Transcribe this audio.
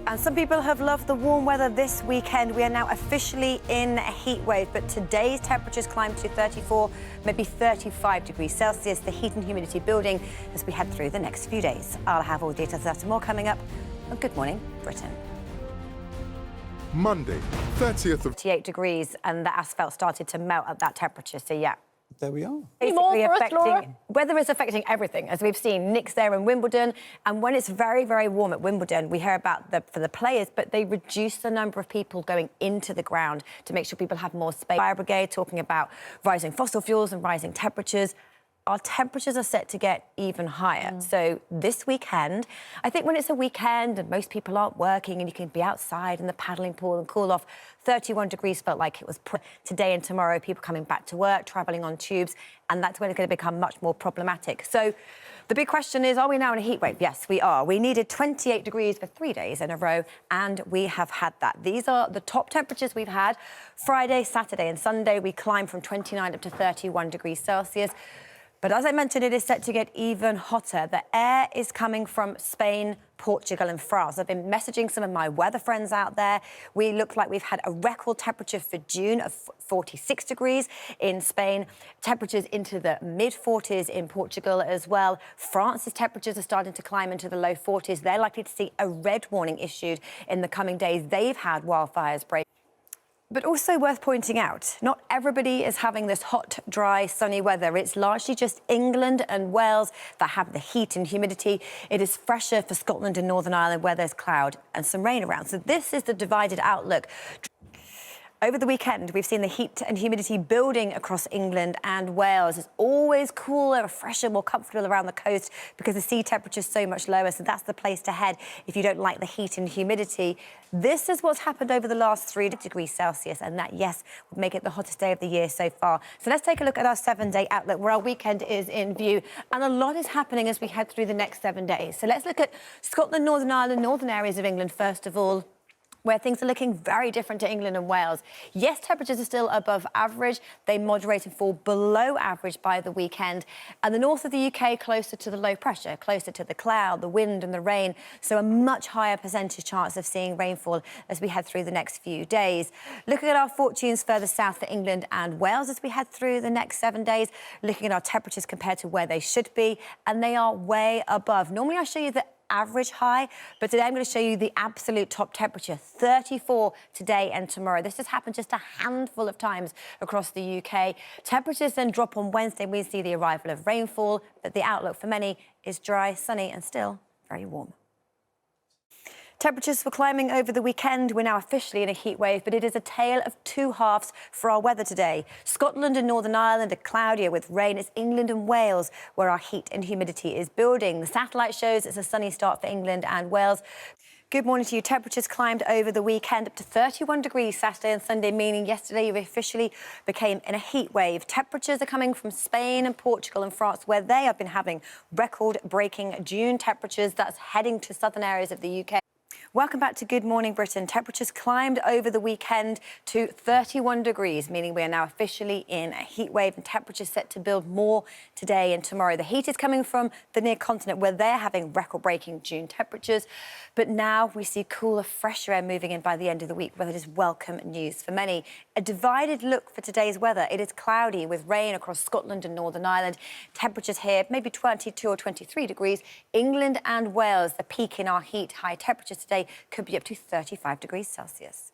And some people have loved the warm weather this weekend. We are now officially in a heat wave, but today's temperatures climb to 34, maybe 35 degrees Celsius. The heat and humidity building as we head through the next few days. I'll have all the details of that and more coming up on Good Morning Britain. Monday, 30th of 38 degrees, and the asphalt started to melt at that temperature, so yeah. There we are. Basically weather is affecting everything, as we've seen. Nick's there in Wimbledon, and when it's very, very warm at Wimbledon, we hear about for the players, but they reduce the number of people going into the ground to make sure people have more space. Fire brigade talking about rising fossil fuels and rising temperatures. Our temperatures are set to get even higher. So this weekend, I think when it's a weekend and most people aren't working and you can be outside in the paddling pool and cool off, 31 degrees felt like it was today and tomorrow, people coming back to work, travelling on tubes, and that's when it's going to become much more problematic. So the big question is, are we now in a heat wave? Yes, we are. We needed 28 degrees for 3 days in a row, and we have had that. These are the top temperatures we've had. Friday, Saturday and Sunday, we climbed from 29 up to 31 degrees Celsius. But as I mentioned, it is set to get even hotter. The air is coming from Spain, Portugal and France. I've been messaging some of my weather friends out there. We look like we've had a record temperature for June of 46 degrees in Spain, temperatures into the mid-40s in Portugal as well. France's temperatures are starting to climb into the low 40s. They're likely to see a red warning issued in the coming days. They've had wildfires break. But also worth pointing out, not everybody is having this hot, dry, sunny weather. It's largely just England and Wales that have the heat and humidity. It is fresher for Scotland and Northern Ireland, where there's cloud and some rain around. So this is the divided outlook. Over the weekend, we've seen the heat and humidity building across England and Wales. It's always cooler, fresher, more comfortable around the coast because the sea temperature is so much lower. So that's the place to head if you don't like the heat and humidity. This is what's happened over the last 3 degrees Celsius, and that, yes, would make it the hottest day of the year so far. So let's take a look at our 7-day outlook, where our weekend is in view. And a lot is happening as we head through the next 7 days. So let's look at Scotland, Northern Ireland, northern areas of England, first of all, where things are looking very different to England and Wales. Yes, temperatures are still above average. They moderate and fall below average by the weekend. And the north of the UK, closer to the low pressure, closer to the cloud, the wind and the rain. So a much higher percentage chance of seeing rainfall as we head through the next few days. Looking at our fortunes further south for England and Wales as we head through the next 7 days, looking at our temperatures compared to where they should be, and they are way above. Normally I show you the average high, but today I'm going to show you the absolute top temperature, 34 today and tomorrow. This has happened just a handful of times across the UK. Temperatures then drop on Wednesday. We see the arrival of rainfall, but the outlook for many is dry, sunny and still very warm. Temperatures were climbing over the weekend. We're now officially in a heat wave, but it is a tale of two halves for our weather today. Scotland and Northern Ireland are cloudier with rain. It's England and Wales where our heat and humidity is building. The satellite shows it's a sunny start for England and Wales. Good morning to you. Temperatures climbed over the weekend up to 31 degrees Saturday and Sunday, meaning yesterday we officially became in a heat wave. Temperatures are coming from Spain and Portugal and France, where they have been having record-breaking June temperatures. That's heading to southern areas of the UK. Welcome back to Good Morning Britain. Temperatures climbed over the weekend to 31 degrees, meaning we are now officially in a heat wave, and temperatures set to build more today and tomorrow. The heat is coming from the near continent, where they're having record-breaking June temperatures. But now we see cooler, fresher air moving in by the end of the week, where it is welcome news for many. A divided look for today's weather. It is cloudy with rain across Scotland and Northern Ireland. Temperatures here, maybe 22 or 23 degrees. England and Wales, the peak in our heat. High temperatures today could be up to 35 degrees Celsius.